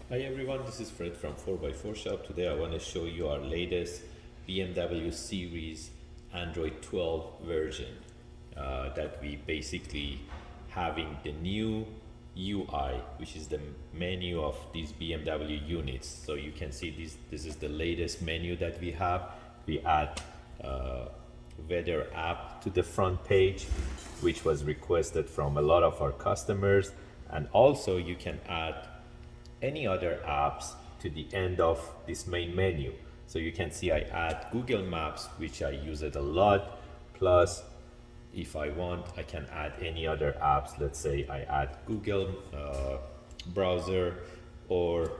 Hi everyone, this is Fred from 4x4SHOP. Today I want to show you our latest BMW series Android 12 version that we basically having the new UI, which is the menu of these BMW units. So you can see this is the latest menu that we have. We add weather app to the front page, which was requested from a lot of our customers, and also you can add any other apps to the end of this main menu. So you can see I add Google Maps, which I use it a lot. Plus, if I want, I can add any other apps. Let's say I add Google browser or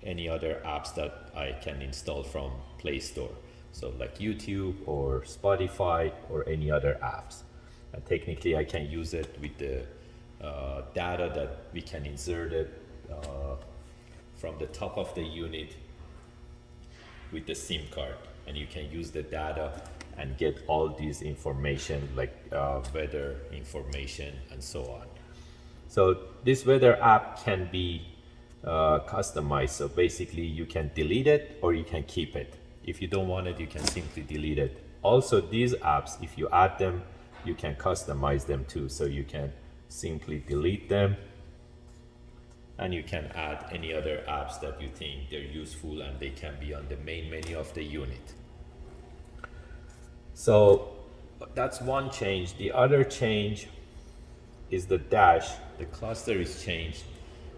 any other apps that I can install from Play Store. So like YouTube or Spotify or any other apps. And technically I can use it with the data that we can insert it from the top of the unit with the SIM card, and you can use the data and get all these information like weather information and so on. So this weather app can be customized. So basically you can delete it or you can keep it. If you don't want it, you can simply delete it. Also, these apps, if you add them, you can customize them too. So you can simply delete them, and you can add any other apps that you think they're useful and they can be on the main menu of the unit. So that's one change. The other change is the dash. The cluster is changed.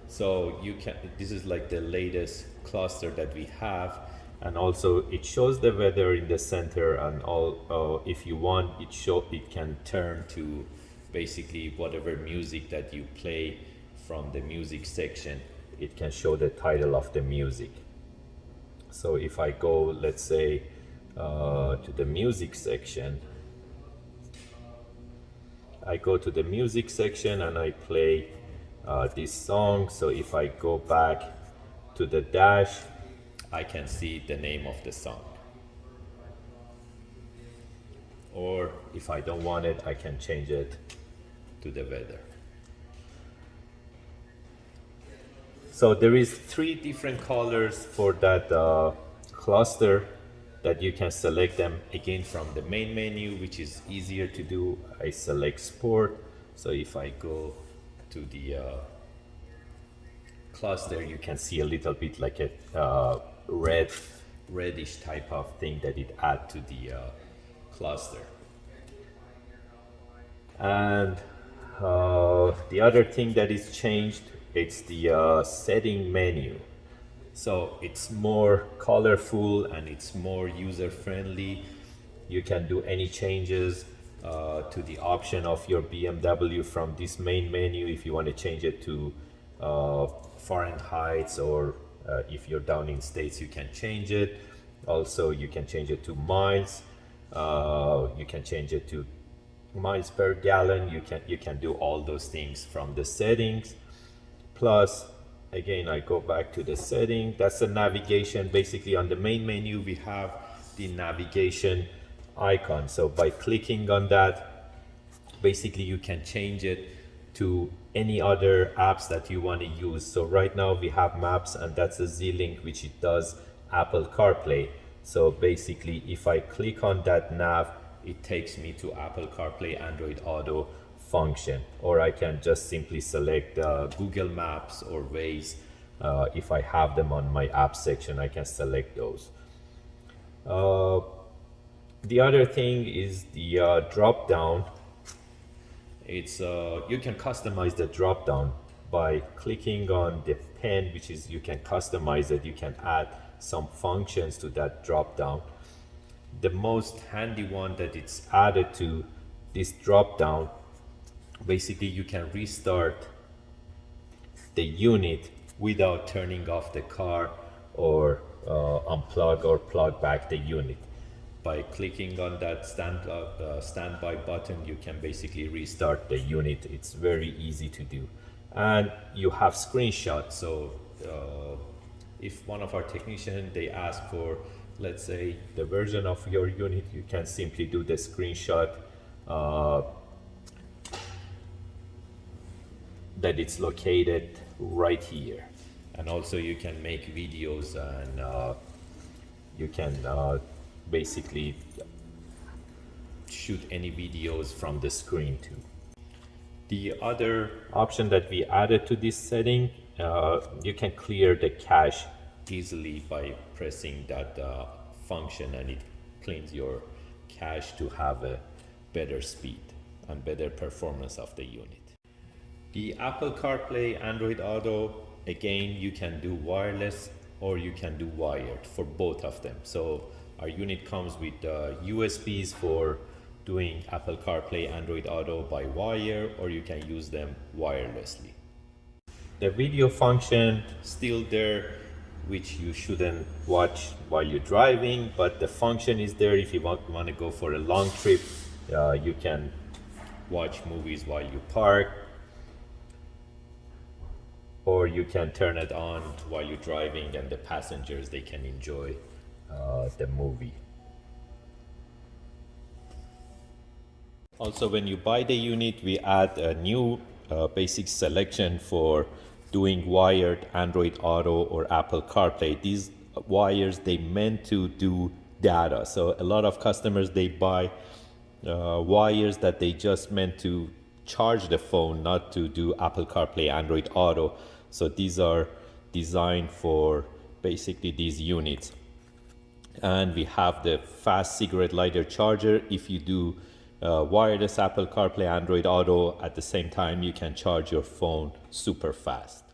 So you can, this is like the latest cluster that we have, and also it shows the weather in the center, and all if you want it can turn to basically whatever music that you play. From the music section, it can show the title of the music. So if I go, let's say, to the music section, I go to the music section and I play this song. So if I go back to the dash, I can see the name of the song. Or if I don't want it, I can change it to the weather. So there is 3 different colors for that cluster that you can select them again from the main menu, which is easier to do. I select sport. So if I go to the cluster, you can see a little bit like a reddish type of thing that it add to the cluster. And the other thing that is changed, it's the setting menu. So it's more colorful and it's more user friendly. You can do any changes to the option of your BMW from this main menu. If you want to change it to Fahrenheit, or if you're down in states, you can change it. Also, you can change it to miles. You can change it to miles per gallon. You can do all those things from the settings. Plus, again, I go back to the setting. That's the navigation. Basically, on the main menu, we have the navigation icon. So by clicking on that, basically you can change it to any other apps that you want to use. So right now we have maps, and that's a Z-Link, which it does Apple CarPlay. So basically, if I click on that nav, it takes me to Apple CarPlay, Android Auto function, or I can just simply select Google Maps or WAZE. If I have them on my app section, I can select those. The other thing is the drop down. It's you can customize the drop down by clicking on the pen, which is you can customize it. You can add some functions to that drop down. The most handy one that it's added to this drop down, basically you can restart the unit without turning off the car or unplug or plug back the unit. By clicking on that standby button, you can basically restart the unit. It's very easy to do. And you have screenshots. So if one of our technicians, they ask for, let's say, the version of your unit, you can simply do the screenshot that it's located right here. and also you can make videos, and you can basically shoot any videos from the screen too. The other option that we added to this setting, you can clear the cache easily by pressing that function, and it cleans your cache to have a better speed and better performance of the unit. The Apple CarPlay, Android Auto, again, you can do wireless or you can do wired for both of them. So our unit comes with USBs for doing Apple CarPlay, Android Auto by wire, or you can use them wirelessly. The video function still there, which you shouldn't watch while you're driving, but the function is there if you want to go for a long trip. You can watch movies while you park, or you can turn it on while you're driving and the passengers, they can enjoy the movie. Also, when you buy the unit, we add a new basic selection for doing wired Android Auto or Apple CarPlay. These wires, they meant to do data. So a lot of customers, they buy wires that they just meant to charge the phone, not to do Apple CarPlay, Android Auto. So these are designed for basically these units. And we have the fast cigarette lighter charger. If you do wireless Apple CarPlay, Android Auto, at the same time, you can charge your phone super fast.